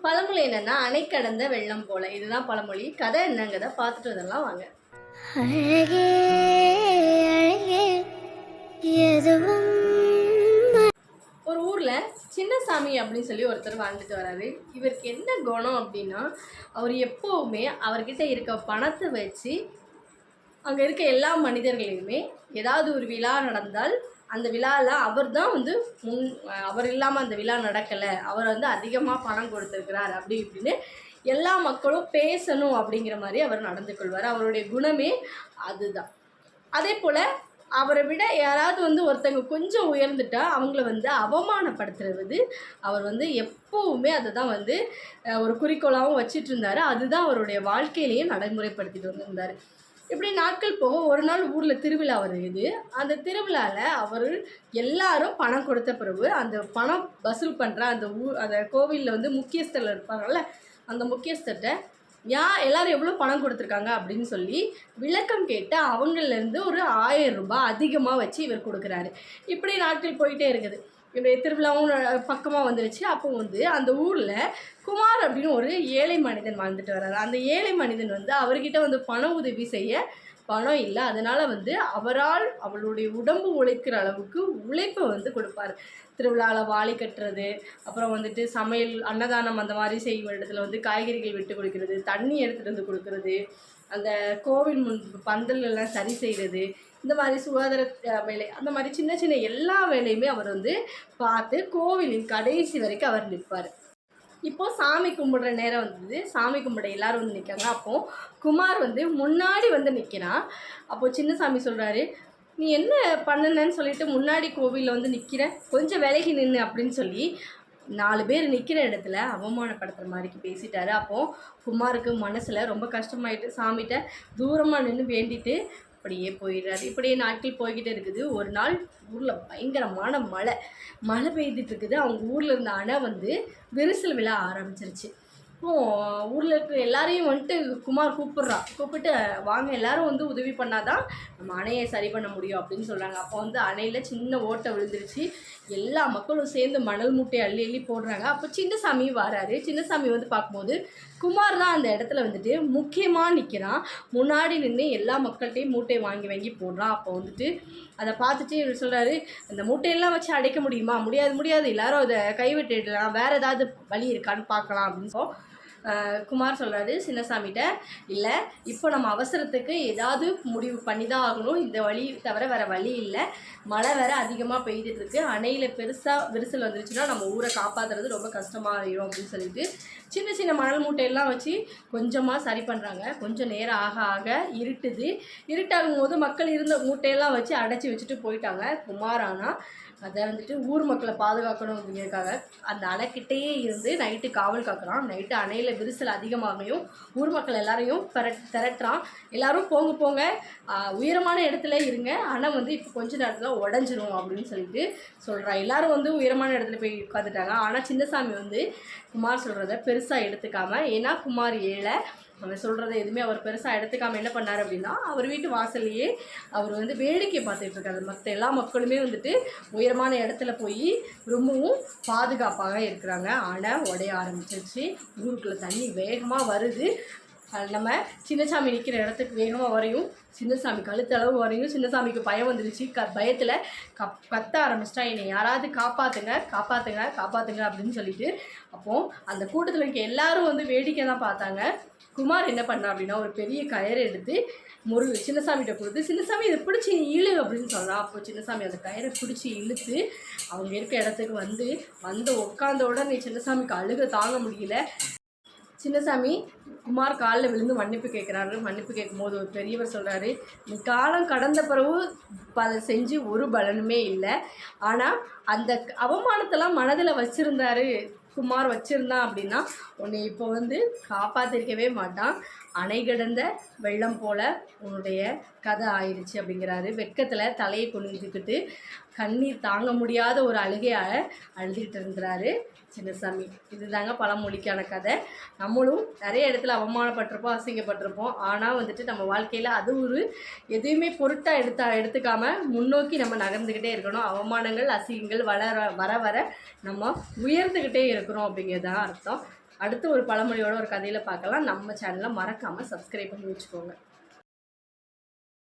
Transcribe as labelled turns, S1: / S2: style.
S1: பழமொழி என்னன்னா, அணை கடந்த வெள்ளம் போல. இதுதான் பழமொழி. கதை என்னங்கிறத பார்த்துட்டு வரலாம் வாங்க. அழகே அழகே எதுவும் ஒரு ஊர்ல சின்னசாமி அப்படின்னு சொல்லி ஒருத்தர் வாழ்ந்துட்டு வராரு. இவருக்கு என்ன குணம் அப்படின்னா, அவர் எப்பவுமே அவர்கிட்ட இருக்க பணத்தை வச்சு அங்க இருக்க எல்லா மனிதர்களையுமே ஏதாவது ஒரு விழா நடந்தால் அந்த விழாவில் அவர் தான் வந்து அவர் இல்லாமல் அந்த விழா நடக்கலை, அவர் வந்து அதிகமாக பணம் கொடுத்துருக்கிறார் அப்படி இப்படின்னு எல்லா மக்களும் பேசணும் அப்படிங்கிற மாதிரி அவர் நடந்து கொள்வார். அவருடைய குணமே அதுதான். அதே போல் அவரை விட யாராவது வந்து ஒருத்தங்க கொஞ்சம் உயர்ந்துட்டா அவங்கள வந்து அவமானப்படுத்துறது அவர் வந்து எப்போவுமே அதை தான் வந்து ஒரு குறிக்கோளாகவும் வச்சிட்டு இருந்தார். அதுதான் அவருடைய வாழ்க்கையிலேயே நடைமுறைப்படுத்திட்டு வந்திருந்தார். இப்படி நாட்கள் போக ஒரு நாள் ஊரில் திருவிழா வருது. அந்த திருவிழாவில் அவர் எல்லாரும் பணம் கொடுத்த பிறகு அந்த பணம் வசூல் பண்ணுற அந்த கோவிலில் வந்து முக்கியஸ்தர் இருப்பாங்கள்ல, அந்த முக்கியஸ்தர்கிட்ட எல்லோரும் எவ்வளோ பணம் கொடுத்துருக்காங்க அப்படின்னு சொல்லி விளக்கம் கேட்டு அவங்கள்லேருந்து ஒரு 1000 ரூபாய் அதிகமாக வச்சு இவர் கொடுக்குறாரு. இப்படி நாட்கள் போயிட்டே இருக்குது. இப்படி திருவிழாவும் பக்கமாக வந்துருச்சு. அப்போ வந்து அந்த ஊரில் குமார் அப்படின்னு ஒரு ஏழை மனிதன் வாழ்ந்துட்டு வர்றாரு. அந்த ஏழை மனிதன் வந்து அவர்கிட்ட வந்து பண உதவி செய்ய பணம் இல்லை. அதனால் வந்து அவளுடைய உடம்பு உழைக்கிற அளவுக்கு உழைப்பை வந்து கொடுப்பார். திருவிழாவில் வாளி கட்டுறது, அப்புறம் வந்துட்டு சமையல் அன்னதானம் அந்த மாதிரி செய்யும் இடத்துல வந்து காய்கறிகள் விட்டு கொடுக்கறது, தண்ணி எடுத்துகிட்டு வந்து கொடுக்கறது, அந்த கோவில் முன் பந்தல்லாம் சரி செய்கிறது, இந்த மாதிரி சுகாதார வேலை, அந்த மாதிரி சின்ன சின்ன எல்லா வேலையுமே அவர் வந்து பார்த்து கோவிலின் கடைசி வரைக்கும் அவர் நிற்பார். இப்போது சாமி கும்பிடுற நேரம் வந்தது. சாமி கும்பிட எல்லோரும் வந்து நிற்காங்க. அப்போது குமார் வந்து முன்னாடி வந்து நிற்கிறான். அப்போது சின்னசாமி சொல்கிறாரு, நீ என்ன பண்ணுனன்னு சொல்லிட்டு முன்னாடி கோவிலில் வந்து நிற்கிற, கொஞ்சம் விலகி நின்று அப்படின்னு சொல்லி 4 பேர் நிற்கிற இடத்துல அவமானப்படுத்துகிற மாதிரிக்கு பேசிட்டாரு. அப்போது குமாருக்கு மனசில் ரொம்ப கஷ்டமாயிட்டு சாமிகிட்ட தூரமாக நின்று வேண்டிட்டு அப்படியே போயிடுறாரு. இப்படியே நாட்கள் போய்கிட்டே இருக்குது. ஒரு நாள் ஊரில் பயங்கரமான மழை பெய்துட்டு இருக்குது. அவங்க ஊரில் இருந்த அணை வந்து விரிசல் விழ ஆரம்பிச்சிருச்சு. இப்போது ஊரில் இருக்கிற எல்லாரையும் வந்துட்டு குமார் கூப்பிட்டு வாங்க எல்லோரும் வந்து உதவி பண்ணாதான் நம்ம அணையை சரி பண்ண முடியும் அப்படின்னு சொல்கிறாங்க. அப்போ வந்து அணையில் சின்ன ஓட்டை விழுந்துருச்சு. எல்லா மக்களும் சேர்ந்து மணல் மூட்டையை அள்ளி போடுறாங்க. அப்போ சின்னசாமி வராரு. சின்னசாமி வந்து பார்க்கும்போது குமார் தான் அந்த இடத்துல வந்துட்டு முக்கியமாக நிற்கிறான். முன்னாடி நின்று எல்லா மக்கள்கிட்டையும் மூட்டையை வாங்கி போடுறான். அப்போ வந்துட்டு அதை பார்த்துட்டு இவர் சொல்கிறாரு, அந்த மூட்டையெல்லாம் வச்சு அடைக்க முடியுமா? முடியாது, எல்லாரும் அதை கைவிட்டுடலாம், வேறு ஏதாவது வழி இருக்கான்னு பார்க்கலாம் அப்படின்னு குமார் சொல்கிறாரு சின்னசாமிகிட்ட, இல்லை இப்போ நம்ம அவசரத்துக்கு ஏதாவது முடிவு பண்ணி தான் ஆகணும், இந்த வழி தவிர வேறு வழி இல்லை, மழை வேறு அதிகமாக பெய்துட்டுருக்கு, அணையில் பெருசாக விரிசல் வந்துருச்சுன்னா நம்ம ஊரை காப்பாற்றுறது ரொம்ப கஷ்டமாக ஆகிடும் அப்படின்னு சொல்லிட்டு சின்ன சின்ன மணல் மூட்டையெல்லாம் வச்சு கொஞ்சமாக சரி பண்ணுறாங்க. கொஞ்சம் நேரம் ஆக இருட்டாகும் போது மக்கள் இருந்த மூட்டையெல்லாம் வச்சு அடைச்சி வச்சுட்டு போயிட்டாங்க. குமார் ஆனால் அதை வந்துட்டு ஊர் மக்களை பாதுகாக்கணும் அப்படிங்கிறதுக்காக அந்த அணைக்கிட்டேயே இருந்து நைட்டு காவல் காக்குறான். நைட்டு அணையில் விரிசல் அதிகமாகையும் ஊர் மக்கள் எல்லாரையும் திரட்டுறான். எல்லோரும் போங்க உயரமான இடத்துல இருங்க, அணை வந்து இப்போ கொஞ்ச நேரத்தில் உடஞ்சிரும் அப்படின்னு சொல்லிட்டு சொல்கிறான். எல்லோரும் வந்து உயரமான இடத்துல போய் உட்காந்துட்டாங்க. ஆனால் சின்னசாமி வந்து குமார் சொல்கிறத பெருசாக எடுத்துக்காமல், ஏன்னா குமார் ஏழை, அவன் சொல்கிறத எதுவுமே அவர் பெருசாக எடுத்துக்காமல் என்ன பண்ணார் அப்படின்னா, அவர் வீட்டு வாசல்லையே அவர் வந்து வேடிக்கை பார்த்துட்டு இருக்காரு. மற்ற எல்லா மக்களுமே வந்துட்டு உயரமான இடத்துல போய் ரொம்பவும் பாதுகாப்பாக இருக்கிறாங்க. அணை உடைய ஆரம்பிச்சிருச்சு. ஊருக்குள்ளே தண்ணி வேகமாக வருது. நம்ம சின்னசாமி நிற்கிற இடத்துக்கு வேகமாக வரையும், சின்னசாமி கழுத்தளவு வரையும் சின்னசாமிக்கு பயம் வந்துடுச்சு. பயத்தில் கத்த ஆரம்பிச்சிட்டா, என்னை யாராவது காப்பாற்றுங்க அப்படின்னு சொல்லிட்டு. அப்போது அந்த கூட்டத்தில் இருக்க எல்லாரும் வந்து வேடிக்கை தான் பார்த்தாங்க. குமார் என்ன பண்ணா அப்படின்னா, ஒரு பெரிய கயிறை எடுத்து சின்னசாமிகிட்ட கொடுத்து, சின்னசாமி இதை பிடிச்சி இழு அப்படின்னு சொன்னான். அப்போ சின்னசாமி அந்த கயிறை பிடிச்சி இழுத்து அவங்க இருக்க இடத்துக்கு வந்து உட்காந்த உடனே சின்னசாமிக்கு அழுக தாங்க முடியல. சின்னசாமி குமார் காலில் விழுந்து மன்னிப்பு கேட்குறாரு. மன்னிப்பு கேட்கும்போது ஒரு பெரியவர் சொல்கிறாரு, நீ காலம் கடந்த பிறகு செஞ்சு ஒரு பலனுமே இல்லை, ஆனால் அந்த அவமானத்தெல்லாம் மனதில் குமார் வச்சுருந்தான் அப்படின்னா உன்னை இப்போ வந்து காப்பாற்றிருக்கவே மாட்டான். அணை கடந்த வெள்ளம் போல் உன்னுடைய கதை ஆயிடுச்சு அப்படிங்கிறாரு. வெட்கத்தில் தலையை குனிஞ்சுக்கிட்டு கண்ணீர் தாங்க முடியாத ஒரு அழுகையாக அழுதுகிட்டு இருக்கிறாரு சின்னசாமி. இதுதாங்க பழமொழிக்கான கதை. நம்மளும் நிறைய இடத்துல அவமானப்பட்டிருப்போம், அசிங்கப்பட்டிருப்போம். ஆனால் வந்துட்டு நம்ம வாழ்க்கையில் அது ஒரு எதையுமே பொருட்டாக எடுத்துக்காமல் முன்னோக்கி நம்ம நகர்ந்துக்கிட்டே இருக்கணும். அவமானங்கள் அசிங்கங்கள் வர வர நம்ம உயர்ந்துக்கிட்டே இருக்கிறோம் அப்படிங்கிறது தான் அர்த்தம். அடுத்து ஒரு பழமொழியோட ஒரு கதையில் பார்க்கலாம். நம்ம சேனலை மறக்காமல் சப்ஸ்கிரைப் பண்ணி வச்சுக்கோங்க.